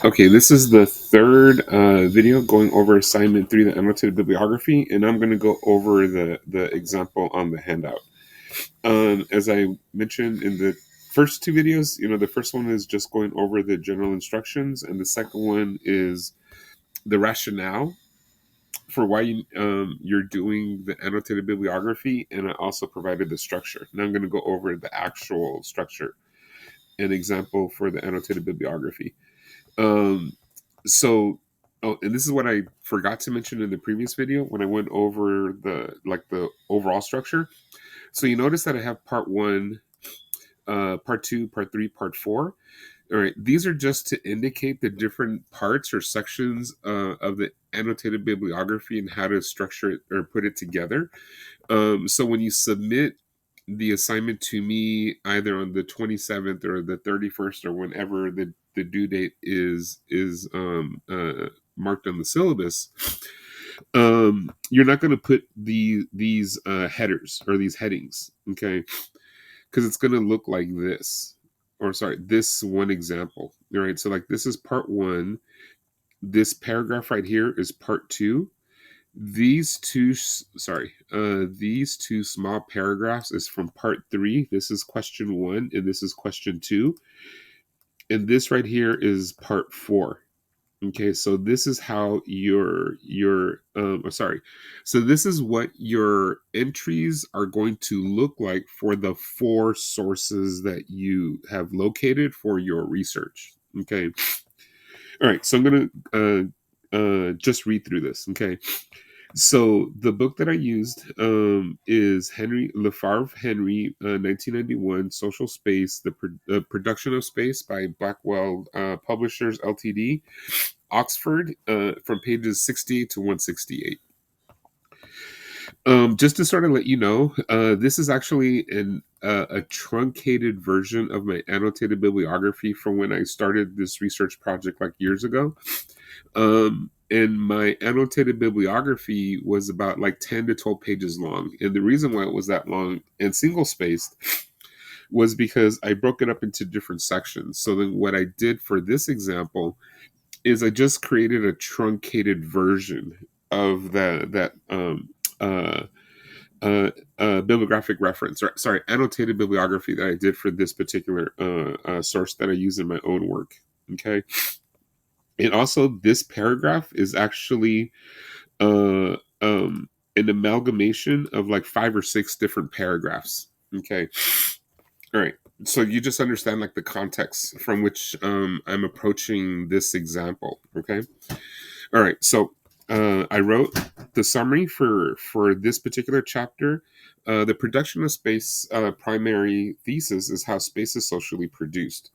Okay, this is the third video going over assignment 3, the annotated bibliography, and I'm going to go over the example on the handout. As I mentioned in the first two videos, the first one is just going over the general instructions, and the second one is the rationale for why you're doing the annotated bibliography, and I also provided the structure. Now I'm going to go over the actual structure, an example for the annotated bibliography. Um, so, oh, and this is what I forgot to mention in the previous video when I went over the overall structure. So you notice that I have part one, part two, part three, part four. All right, these are just to indicate the different parts or sections of the annotated bibliography and how to structure it or put it together. So when you submit the assignment to me either on the 27th or the 31st or whenever the due date is marked on the syllabus, you're not going to put these headers or these headings, okay? Because it's going to look like this, or sorry, this one example. All right, so like this is part one. This paragraph right here is part two. These two small paragraphs is from part three. This is question one, and this is question two, and this right here is part four. Okay, so this is how so this is what your entries are going to look like for the four sources that you have located for your research. Okay, all right, so I'm gonna just read through this. Okay, so the book that I used is Henry Lefebvre Henry, 1991, Social Space, the Production of Space by Blackwell Publishers Ltd, Oxford, from pages 68 to 168. Just to sort of let you know, this is actually a truncated version of my annotated bibliography from when I started this research project like years ago. And my annotated bibliography was about like 10 to 12 pages long. And the reason why it was that long and single spaced was because I broke it up into different sections. So then what I did for this example is I just created a truncated version of uh, bibliographic reference, or sorry, annotated bibliography that I did for this particular source that I use in my own work. Okay. And also, this paragraph is actually uh, an amalgamation of like 5 or 6 different paragraphs. Okay. All right. So you just understand like the context from which I'm approaching this example. Okay. All right. So I wrote the summary for this particular chapter. The production of space primary thesis is how space is socially produced.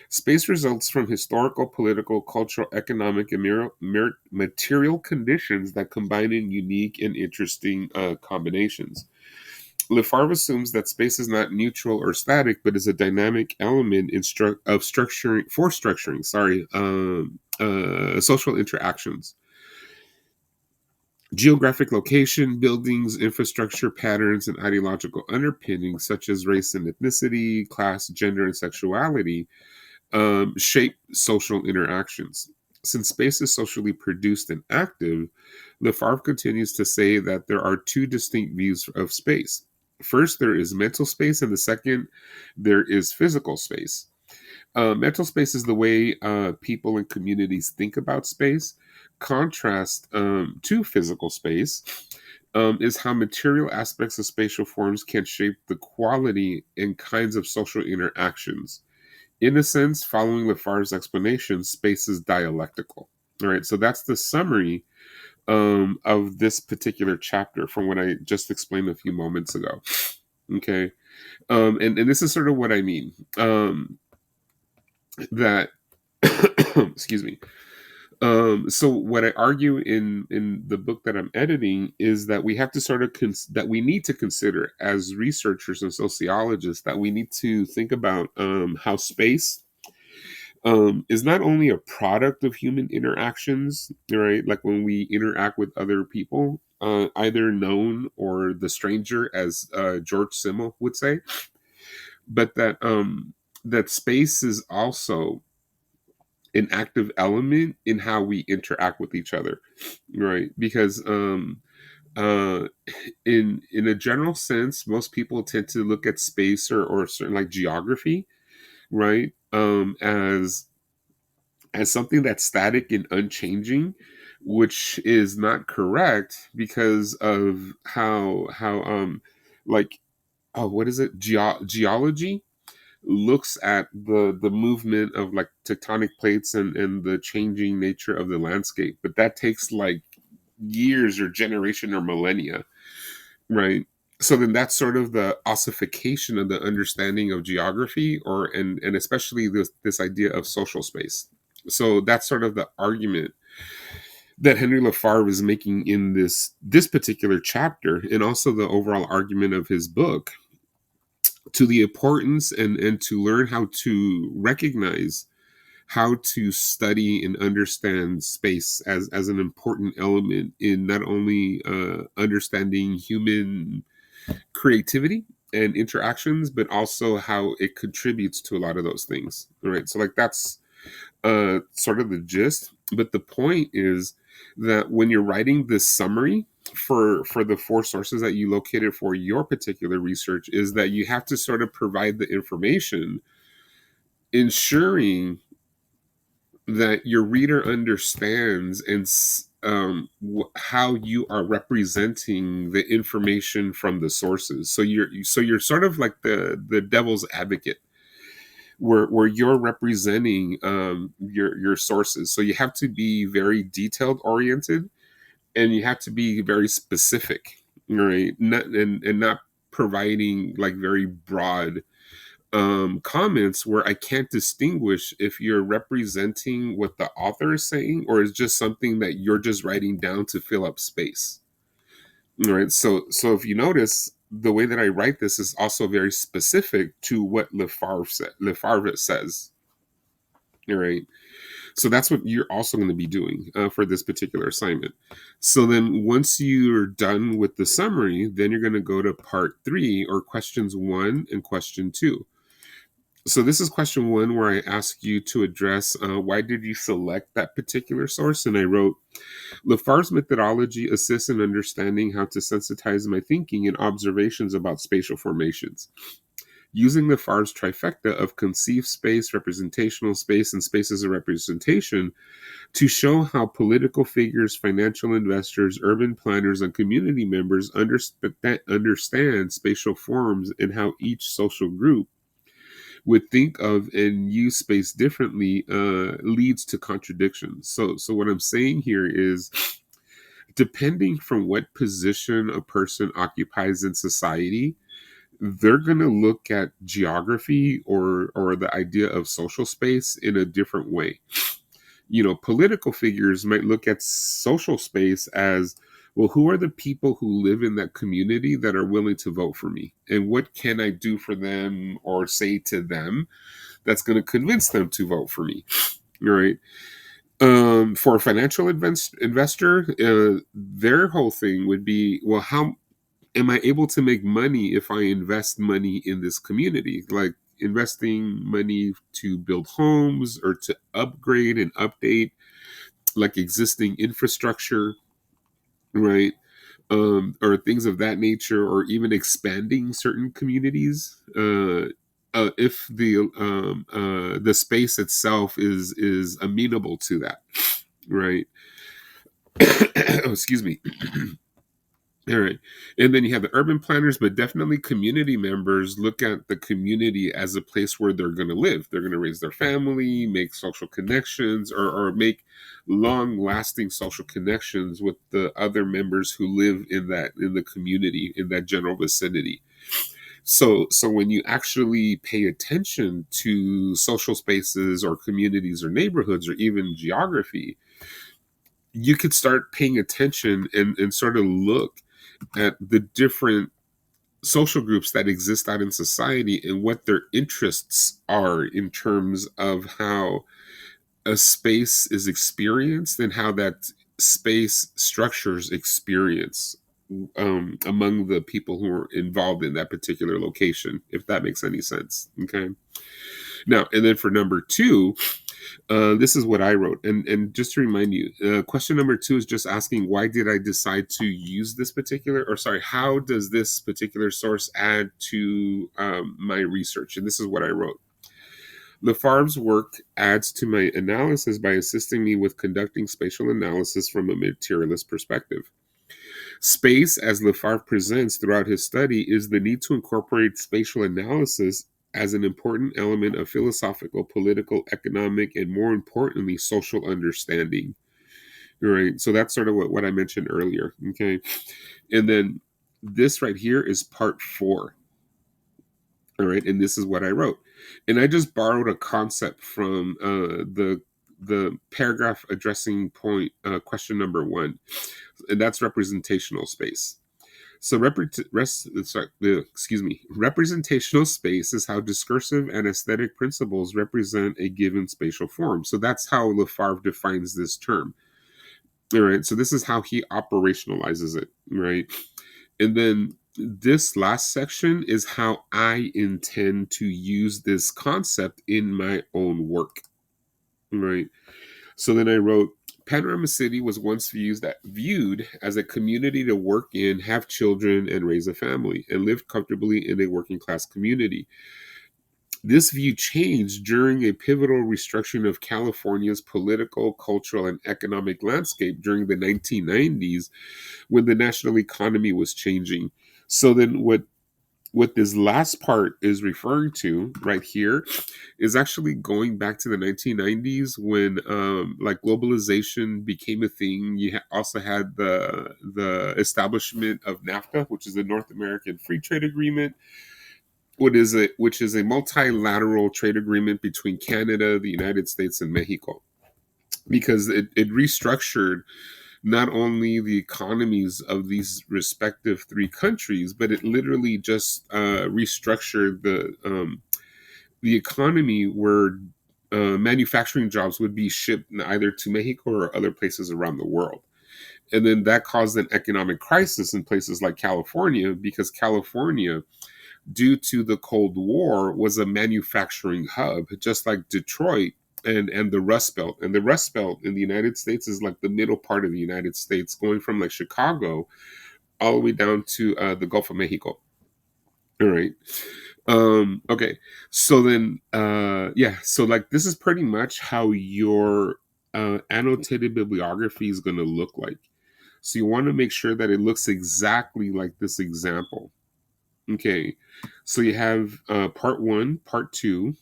Space results from historical, political, cultural, economic, and material conditions that combine in unique and interesting combinations. Lefebvre assumes that space is not neutral or static, but is a dynamic element of structuring social interactions. Geographic location, buildings, infrastructure, patterns, and ideological underpinnings such as race and ethnicity, class, gender, and sexuality shape social interactions. Since space is socially produced and active, Lefebvre continues to say that there are two distinct views of space. First, there is mental space, and the second, there is physical space. Mental space is the way people and communities think about space. Contrast to physical space is how material aspects of spatial forms can shape the quality and kinds of social interactions. In a sense, following Lefebvre's explanation, space is dialectical. All right, so that's the summary of this particular chapter from what I just explained a few moments ago. Okay, and this is sort of what I mean. That excuse me. So what I argue in the book that I'm editing is that we have to sort of that we need to consider as researchers and sociologists that we need to think about how space is not only a product of human interactions, right? Like when we interact with other people, either known or the stranger, as George Simmel would say, but that space is also an active element in how we interact with each other, right? Because uh, in a general sense, most people tend to look at space or certain like geography, right, as something that's static and unchanging, which is not correct because of how like what is it, geology looks at the movement of like tectonic plates and the changing nature of the landscape, but that takes like years or generation or millennia, right? So then that's sort of the ossification of the understanding of geography, or and especially this idea of social space. So that's sort of the argument that Henry Lefebvre is making in this particular chapter, and also the overall argument of his book, to the importance and to learn how to recognize how to study and understand space as an important element in not only understanding human creativity and interactions, but also how it contributes to a lot of those things. All right. So like that's sort of the gist. But the point is that when you're writing this summary for the four sources that you located for your particular research, is that you have to sort of provide the information, ensuring that your reader understands how you are representing the information from the sources. So you're sort of like the devil's advocate, where you're representing your sources. So you have to be very detailed oriented, and you have to be very specific, right? And not providing like very broad comments where I can't distinguish if you're representing what the author is saying or is just something that you're just writing down to fill up space. All right. So if you notice, the way that I write this is also very specific to what Lefebvre says. All right. So that's what you're also going to be doing for this particular assignment. So then once you're done with the summary, then you're going to go to part 3, or questions 1 and question 2. So this is question 1, where I ask you to address why did you select that particular source? And I wrote, Lefebvre's methodology assists in understanding how to sensitize my thinking and observations about spatial formations. Using Lefebvre's trifecta of conceived space, representational space, and space as a representation to show how political figures, financial investors, urban planners, and community members understand spatial forms, and how each social group would think of and use space differently, leads to contradictions. So what I'm saying here is, depending from what position a person occupies in society, they're going to look at geography or the idea of social space in a different way. Political figures might look at social space as, well, who are the people who live in that community that are willing to vote for me? And what can I do for them or say to them that's going to convince them to vote for me? All right. For a financial investor, their whole thing would be, well, how am I able to make money if I invest money in this community? Like investing money to build homes or to upgrade and update like existing infrastructure, right? Or things of that nature, or even expanding certain communities. If the space itself is amenable to that, right? Oh, excuse me. All right. And then you have the urban planners, but definitely community members look at the community as a place where they're going to live. They're going to raise their family, make social connections, or make long lasting social connections with the other members who live in the community, in that general vicinity. So when you actually pay attention to social spaces or communities or neighborhoods or even geography, you could start paying attention and sort of look at the different social groups that exist out in society and what their interests are in terms of how a space is experienced and how that space structures experience among the people who are involved in that particular location, if that makes any sense. Okay. Now, and then for number 2, This is what I wrote, and just to remind you, question number 2 is just asking why did I decide to use this particular, or sorry, how does this particular source add to my research? And this is what I wrote. Lefebvre's work adds to my analysis by assisting me with conducting spatial analysis from a materialist perspective. Space, as Lefebvre presents throughout his study, is the need to incorporate spatial analysis as an important element of philosophical, political, economic, and more importantly, social understanding. Right. So that's sort of what I mentioned earlier. Okay. And then this right here is part 4. All right. And this is what I wrote. And I just borrowed a concept from the paragraph addressing point question number 1, and that's representational space. So, representational space is how discursive and aesthetic principles represent a given spatial form. So that's how Lefebvre defines this term. All right. So this is how he operationalizes it. Right. And then this last section is how I intend to use this concept in my own work. Right. So then I wrote, Panorama City was once viewed as a community to work in, have children, and raise a family, and live comfortably in a working class community. This view changed during a pivotal restructuring of California's political, cultural, and economic landscape during the 1990s when the national economy was changing. So then what this last part is referring to right here is actually going back to the 1990s when like globalization became a thing. You also had the establishment of NAFTA, which is the North American Free Trade Agreement, which is a multilateral trade agreement between Canada, the United States, and Mexico, because it restructured not only the economies of these respective 3 countries, but it literally just restructured the economy where manufacturing jobs would be shipped either to Mexico or other places around the world. And then that caused an economic crisis in places like California, because California, due to the Cold War, was a manufacturing hub, just like Detroit and the Rust Belt. And the Rust Belt in the United States is like the middle part of the United States, going from like Chicago all the way down to the Gulf of Mexico. All right. Okay. So then, yeah. So like, this is pretty much how your annotated bibliography is going to look like. So you want to make sure that it looks exactly like this example. Okay. So you have part 1, part 2,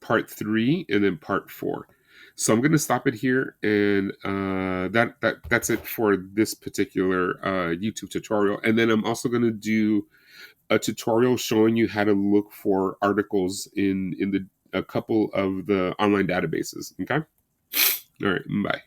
part 3, and then part 4. So I'm going to stop it here, and that's it for this particular YouTube tutorial. And then I'm also going to do a tutorial showing you how to look for articles in a couple of the online databases. Okay. All right. Bye.